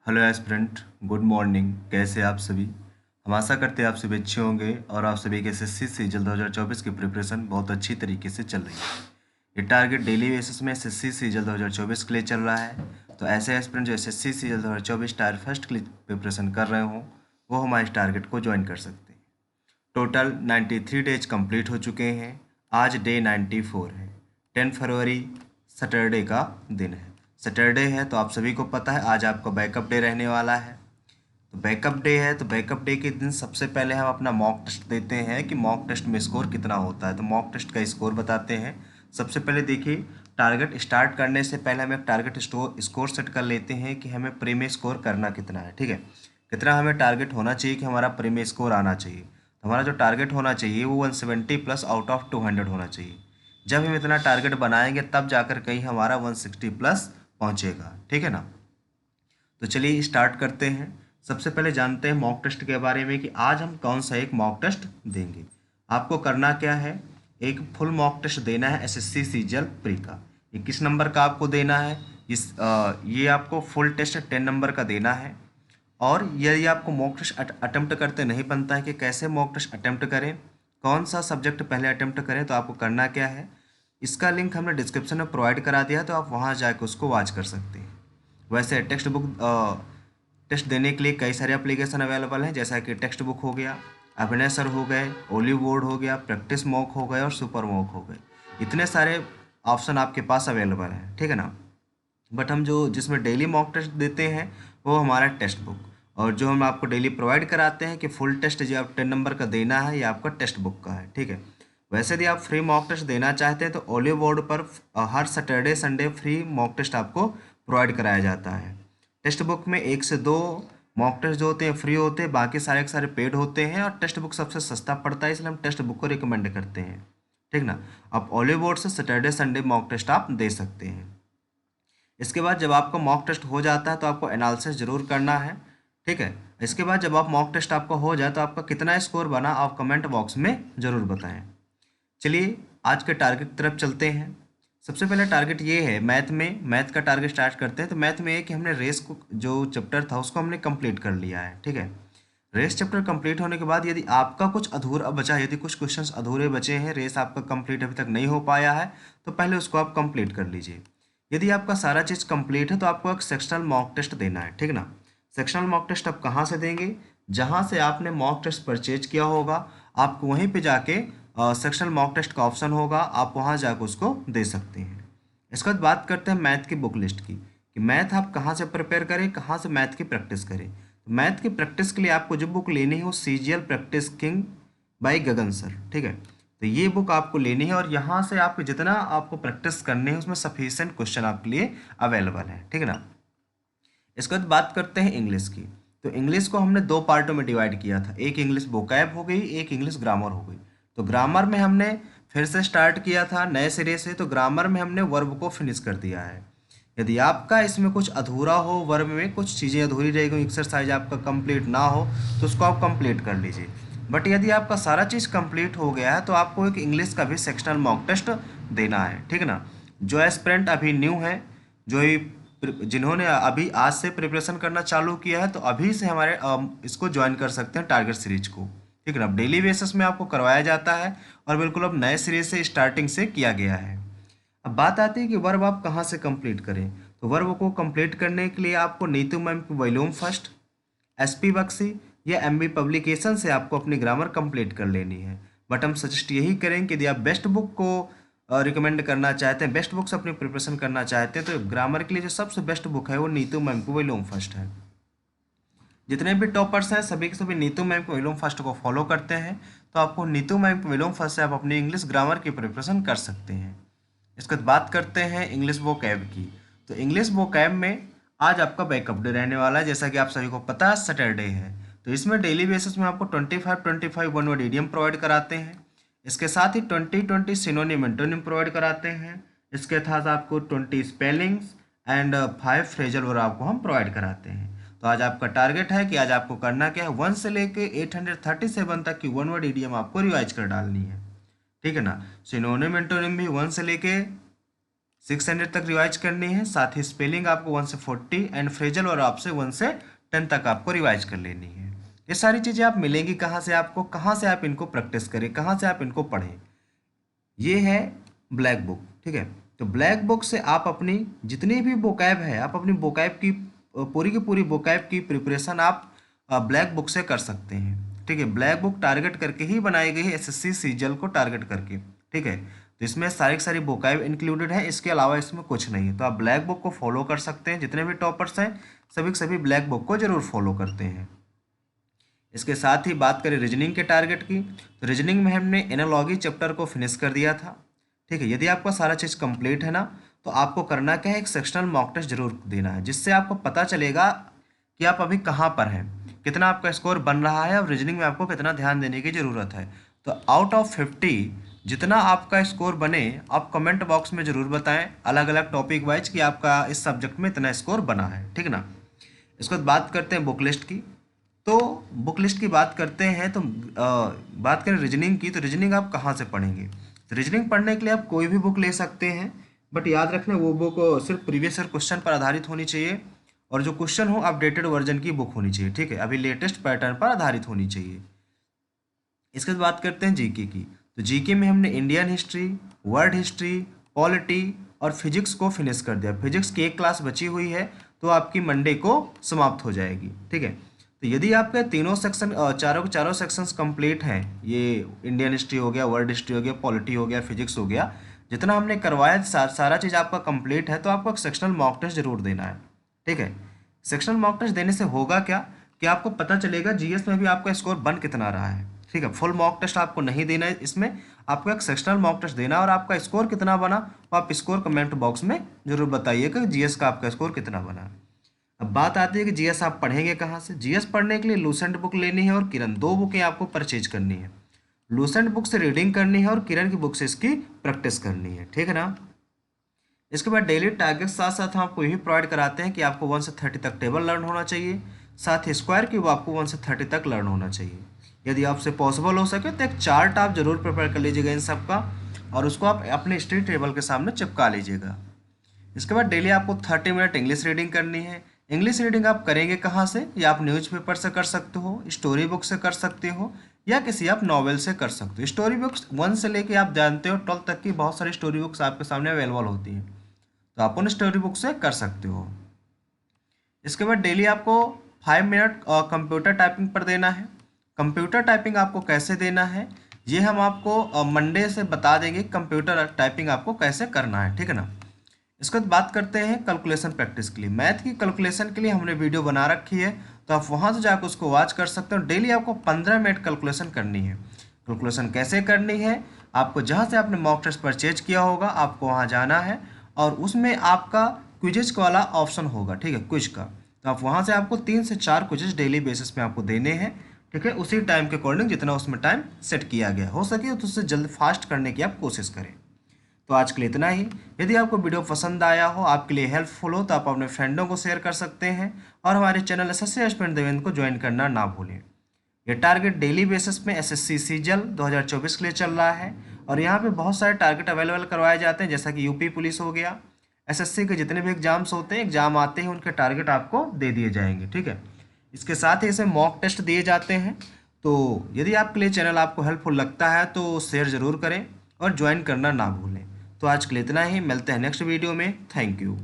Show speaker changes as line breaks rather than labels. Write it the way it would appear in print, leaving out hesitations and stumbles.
Hello aspirant, good morning. कैसे आप सभी? हम आशा करते हैं आप सभी अच्छे होंगे और आप सभी के एसएससी सीजल 2024 की प्रिपरेशन बहुत अच्छी तरीके से चल रही है। ये टारगेट डेली बेसिस में एसएससी सीजल 2024 के लिए चल रहा है। तो ऐसे एस्पिरेंट जो एसएससी सीजल 2024 टायर फर्स्ट के लिए प्रिपरेशन कर रहे हों वो हमारे इस टारगेट को ज्वाइन कर सकते हैं। टोटल 93 डेज कंप्लीट हो चुके हैं। आज डे 94 है। 10 फरवरी सैटरडे का दिन है। सैटरडे है तो आप सभी को पता है आज आपका बैकअप डे रहने वाला है। तो बैकअप डे है तो बैकअप डे के दिन सबसे पहले हम अपना मॉक टेस्ट देते हैं कि मॉक टेस्ट में स्कोर कितना होता है। तो मॉक टेस्ट का स्कोर बताते हैं। सबसे पहले देखिए, टारगेट स्टार्ट करने से पहले हम एक टारगेट स्कोर सेट कर लेते हैं कि हमें प्री में स्कोर करना कितना है। ठीक है, कितना हमें टारगेट होना चाहिए कि हमारा प्री में स्कोर आना चाहिए। तो हमारा जो टारगेट होना चाहिए वो 170 प्लस आउट ऑफ 200 होना चाहिए। जब हम इतना टारगेट बनाएंगे तब जाकर कहीं हमारा 160 प्लस पहुंचेगा। ठीक है ना। तो चलिए स्टार्ट करते हैं। सबसे पहले जानते हैं मॉक टेस्ट के बारे में कि आज हम कौन सा एक मॉक टेस्ट देंगे। आपको करना क्या है, एक फुल मॉक टेस्ट देना है एसएससी सीजीएल प्री का। ये किस नंबर का आपको देना है? ये आपको फुल टेस्ट 10 नंबर का देना है। और यदि आपको मॉक टेस्ट अटेम्प्ट करते नहीं बनता है कि कैसे मॉक टेस्ट अटेम्प्ट करें, कौन सा सब्जेक्ट पहले अटेम्प्ट करें, तो आपको करना क्या है, इसका लिंक हमने डिस्क्रिप्शन में प्रोवाइड करा दिया है, तो आप वहाँ जाकर उसको वॉच कर सकते हैं। वैसे टेक्स्ट बुक टेस्ट देने के लिए कई सारे एप्लीकेशन अवेलेबल हैं, जैसा कि टेक्स्ट बुक हो गया, अभिनय सर हो गए, ओलिव बोर्ड हो गया, प्रैक्टिस मॉक हो गए और सुपर मॉक हो गए। इतने सारे ऑप्शन आपके पास अवेलेबल हैं। ठीक है ना। बट हम जो जिसमें डेली मॉक टेस्ट देते हैं वो हमारा टेक्स्ट बुक, और जो हम आपको डेली प्रोवाइड कराते हैं कि फुल टेस्ट जो आप 10 नंबर का देना है ये आपका टेक्स्ट बुक का है। ठीक है। वैसे यदि आप फ्री मॉक टेस्ट देना चाहते हैं तो ओलिव बोर्ड पर हर Saturday Sunday free mock test आपको प्रोवाइड कराया जाता है। टेक्स्ट बुक में 1 से 2 मॉक टेस्ट जो होते हैं फ्री होते हैं, बाकी सारे के सारे पेड होते हैं, और टेक्स्ट बुक सबसे सस्ता पड़ता है, इसलिए हम टेक्स्ट बुक को रिकमेंड करते हैं। ठीक ना। आप ओलिव बोर्ड से सैटरडे संडे मॉक टेस्ट आप दे सकते हैं। इसके बाद जब आपका मॉक टेस्ट हो जाता है तो आपको एनालिसिस जरूर करना है। ठीक है। इसके बाद जब आप मॉक टेस्ट आपका हो जाए तो आपका कितना स्कोर बना आप कमेंट बॉक्स में ज़रूर बताएं। चलिए आज के टारगेट की तरफ चलते हैं। सबसे पहले टारगेट ये है, मैथ का टारगेट स्टार्ट करते हैं। तो मैथ में ये कि हमने रेस को जो चैप्टर था उसको हमने कंप्लीट कर लिया है। ठीक है। रेस चैप्टर कंप्लीट होने के बाद यदि आपका कुछ अधूरा बचा, यदि कुछ क्वेश्चंस अधूरे बचे हैं, रेस आपका कंप्लीट अभी तक नहीं हो पाया है, तो पहले उसको आप कंप्लीट कर लीजिए। यदि आपका सारा चीज़ कंप्लीट है तो आपको एक सेक्शनल मॉक टेस्ट देना है। ठीक ना। सेक्शनल मॉक टेस्ट आप कहाँ से देंगे? जहाँ से आपने मॉक टेस्ट परचेज किया होगा, आपको वहीं पे जाके सेक्शनल मॉक टेस्ट का ऑप्शन होगा, आप वहाँ जाकर उसको दे सकते हैं। इसके बाद बात करते हैं मैथ की बुक लिस्ट की, कि मैथ आप कहाँ से प्रिपेयर करें, कहाँ से मैथ की प्रैक्टिस करें। तो मैथ की प्रैक्टिस के लिए आपको जो बुक लेनी है वो सीजीएल प्रैक्टिस किंग बाय गगन सर। ठीक है। तो ये बुक आपको लेनी है और यहाँ से आपको जितना आपको प्रैक्टिस करनी है उसमें सफिशिएंट क्वेश्चन आपके लिए अवेलेबल है। ठीक है ना। इसके बाद बात करते हैं इंग्लिश की। तो इंग्लिश को हमने 2 पार्टों में डिवाइड किया था, एक इंग्लिश वोकैब हो गई, एक इंग्लिश ग्रामर हो गई। तो ग्रामर में हमने फिर से स्टार्ट किया था नए सिरे से, तो ग्रामर में हमने वर्ब को फिनिश कर दिया है। यदि आपका इसमें कुछ अधूरा हो, वर्ब में कुछ चीज़ें अधूरी रह गई, एक्सरसाइज आपका कंप्लीट ना हो, तो उसको आप कंप्लीट कर लीजिए। बट यदि आपका सारा चीज़ कंप्लीट हो गया है तो आपको एक इंग्लिश का भी सेक्शनल मॉक टेस्ट देना है। ठीक है ना। जो एस्पिरेंट अभी न्यू है, जो जिन्होंने अभी आज से प्रिपरेशन करना चालू किया है, तो अभी से हमारे इसको ज्वाइन कर सकते हैं टारगेट सीरीज को। ठीक है ना। अब डेली बेसिस में आपको करवाया जाता है और बिल्कुल अब नए सीरीज से स्टार्टिंग से किया गया है। अब बात आती है कि वर्ब आप कहाँ से कंप्लीट करें। तो वर्ब को कंप्लीट करने के लिए आपको नीतू मैम की वॉल्यूम फर्स्ट, एसपी बक्सी या एमबी पब्लिकेशन से आपको अपनी ग्रामर कंप्लीट कर लेनी है। बट हम सजेस्ट यही करें कि यदि आप बेस्ट बुक को रिकमेंड करना चाहते हैं, बेस्ट बुक से अपनी प्रिपरेशन करना चाहते हैं, तो ग्रामर के लिए जो सबसे बेस्ट बुक है वो नीतू मैम की वॉल्यूम फर्स्ट है। जितने भी टॉपर्स हैं सभी के सभी नीतू मैम की वॉल्यूम फर्स्ट को फॉलो करते हैं, तो आपको नीतू मैम की वॉल्यूम फर्स्ट से आप अपनी इंग्लिश ग्रामर की प्रिपरेशन कर सकते हैं। इसके बाद बात करते हैं इंग्लिश वोकैब की। तो इंग्लिश वोकैब में आज आपका बैकअप डे रहने वाला है, जैसा कि आप सभी को पता है सैटरडे है। तो इसमें डेली बेसिस में आपको 25 वन वर्ड इडियम प्रोवाइड कराते हैं। इसके साथ ही 20 सिनोनिम एंटोनिम प्रोवाइड कराते हैं। इसके साथ आपको 20 स्पेलिंग्स एंड 5 फ्रेजल वर्ब आपको हम प्रोवाइड कराते हैं। तो आज आपका टारगेट है कि आज आपको करना क्या है, 1 से लेके 837 तक की वन वर्ड इडियम आपको रिवाइज कर डालनी है। ठीक है ना। सिनोनिम एंटोनिम भी 1 से लेके 600 तक रिवाइज करनी है। साथ ही स्पेलिंग आपको 1 से 40 एंड फ्रेजल और आपसे 1 से 10 तक आपको रिवाइज कर लेनी है। ये सारी चीज़ें आप मिलेंगी कहाँ से आपको, कहाँ से आप इनको प्रैक्टिस करें, कहाँ से आप इनको पढ़ें। ये है ब्लैक बुक, ठीक है। तो ब्लैक बुक से आप अपनी जितनी भी वोकैब है, आप अपनी वोकैब की पूरी की पूरी वोकैब की प्रिपरेशन आप ब्लैक बुक से कर सकते हैं, ठीक है। ब्लैक बुक टारगेट करके ही बनाई गई है, एसएससी सीजीएल को टारगेट करके, ठीक है। तो इसमें सारी की सारी वोकैब इंक्लूडेड है, इसके अलावा इसमें कुछ नहीं है। तो आप ब्लैक बुक को फॉलो कर सकते हैं। जितने भी टॉपर्स हैं सभी के सभी ब्लैक बुक को जरूर फॉलो करते हैं। इसके साथ ही बात करें रीजनिंग के टारगेट की, तो रीजनिंग में हमने एनालॉजी चैप्टर को फिनिश कर दिया था, ठीक है। यदि आपका सारा चीज़ कंप्लीट है ना, तो आपको करना क्या है, एक सेक्शनल मॉक टेस्ट जरूर देना है, जिससे आपको पता चलेगा कि आप अभी कहाँ पर हैं, कितना आपका स्कोर बन रहा है और रीजनिंग में आपको कितना ध्यान देने की ज़रूरत है। तो आउट ऑफ 50 जितना आपका स्कोर बने, आप कमेंट बॉक्स में ज़रूर बताएं अलग अलग टॉपिक वाइज कि आपका इस सब्जेक्ट में इतना स्कोर बना है, ठीक ना। इसके बाद बात करते हैं बुक लिस्ट की। तो बुक लिस्ट की बात करते हैं तो बात करें रीजनिंग की, तो रीजनिंग आप कहाँ से पढ़ेंगे। तो रीजनिंग पढ़ने के लिए आप कोई भी बुक ले सकते हैं, बट याद रखना वो बुक सिर्फ प्रीवियस ईयर क्वेश्चन पर आधारित होनी चाहिए, और जो क्वेश्चन हो अपडेटेड वर्जन की बुक होनी चाहिए, ठीक है, अभी लेटेस्ट पैटर्न पर आधारित होनी चाहिए। इसके बाद बात करते हैं जीके की। तो जीके में हमने Indian history, world history, polity और फिजिक्स को फिनिश कर दिया। फिजिक्स की एक क्लास बची हुई है, तो आपकी मंडे को समाप्त हो जाएगी, ठीक है। तो यदि आपके तीनों सेक्शन चारों के चारों सेक्शंस कंप्लीट हैं, ये इंडियन हिस्ट्री हो गया, वर्ल्ड हिस्ट्री हो गया, पॉलिटी हो गया, फिजिक्स हो गया, जितना हमने करवाया सारा चीज़ आपका कंप्लीट है, तो आपको एक सेक्शनल मॉक टेस्ट जरूर देना है, ठीक है। सेक्शनल मॉक टेस्ट देने से होगा क्या कि आपको पता चलेगा जीएस में भी आपका स्कोर बन कितना रहा है, ठीक है। फुल मॉक टेस्ट आपको नहीं देना है, इसमें आपको एक सेक्शनल मॉक टेस्ट देना है, और आपका स्कोर कितना बना वो आप स्कोर कमेंट बॉक्स में जरूर बताइएगा कि जीएस का आपका स्कोर कितना बना। अब बात आती है कि जीएस आप पढ़ेंगे कहाँ से। जीएस पढ़ने के लिए लूसेंट बुक लेनी है और किरण, दो बुकें आपको परचेज करनी है। लूसेंट बुक से रीडिंग करनी है और किरण की बुक से इसकी प्रैक्टिस करनी है, ठीक है ना। इसके बाद डेली टारगेट साथ साथ हम आपको यही प्रोवाइड कराते हैं कि आपको 1 से 30 तक टेबल लर्न होना चाहिए, साथ ही स्क्वायर क्यूब आपको 1 से 30 तक लर्न होना चाहिए। यदि आपसे पॉसिबल हो सके तो एक चार्ट आप जरूर प्रिपेयर कर लीजिएगा इन सब का, और उसको आप अपने स्टडी टेबल के सामने चिपका लीजिएगा। इसके बाद डेली आपको 30 मिनट इंग्लिश रीडिंग करनी है। इंग्लिश रीडिंग आप करेंगे कहाँ से, या आप न्यूज़पेपर से कर सकते हो, स्टोरी बुक से कर सकते हो, या किसी आप नॉवेल से कर सकते हो। स्टोरी बुक्स 1 से लेके आप जानते हो 12 तक की बहुत सारी स्टोरी बुक्स आपके सामने अवेलेबल होती हैं, तो आप उन स्टोरी बुक से कर सकते हो। इसके बाद डेली आपको 5 मिनट कंप्यूटर टाइपिंग पर देना है। कंप्यूटर टाइपिंग आपको कैसे देना है ये हम आपको मंडे से बता देंगे, कंप्यूटर टाइपिंग आपको कैसे करना है, ठीक है ना। इसके बाद बात करते हैं कैलकुलेशन प्रैक्टिस के लिए। मैथ की कैलकुलेशन के लिए हमने वीडियो बना रखी है, तो आप वहाँ से जाकर उसको वॉच कर सकते हो। डेली आपको 15 मिनट कैलकुलेशन करनी है। कैलकुलेशन कैसे करनी है, आपको जहाँ से आपने मॉक टेस्ट परचेज किया होगा आपको वहाँ जाना है, और उसमें आपका क्विजेज वाला ऑप्शन होगा, ठीक है, क्विज का। तो आप वहाँ से आपको 3 से 4 क्विजेज डेली बेसिस पे आपको देने हैं, ठीक है, उसी टाइम के अकॉर्डिंग जितना उसमें टाइम सेट किया गया हो सके तो उससे जल्द फास्ट करने की आप कोशिश करें। तो आज के लिए इतना ही। यदि आपको वीडियो पसंद आया हो, आपके लिए हेल्पफुल हो, तो आप अपने फ्रेंडों को शेयर कर सकते हैं, और हमारे चैनल एसएससी एस्पिरेंट देवेंद्र को ज्वाइन करना ना भूलें। ये टारगेट डेली बेसिस में एसएससी सीजीएल 2024 के लिए चल रहा है, और यहाँ पे बहुत सारे टारगेट अवेलेबल करवाए जाते हैं, जैसा कि यूपी पुलिस हो गया। एसएससी के जितने भी एग्जाम्स होते हैं, एग्जाम आते हैं, उनके टारगेट आपको दे दिए जाएंगे, ठीक है। इसके साथ ही इसे मॉक टेस्ट दिए जाते हैं। तो यदि आपके लिए चैनल आपको हेल्पफुल लगता है तो शेयर ज़रूर करें और ज्वाइन करना ना भूलें। तो आज के लिए इतना ही, मिलते हैं नेक्स्ट वीडियो में। Thank you.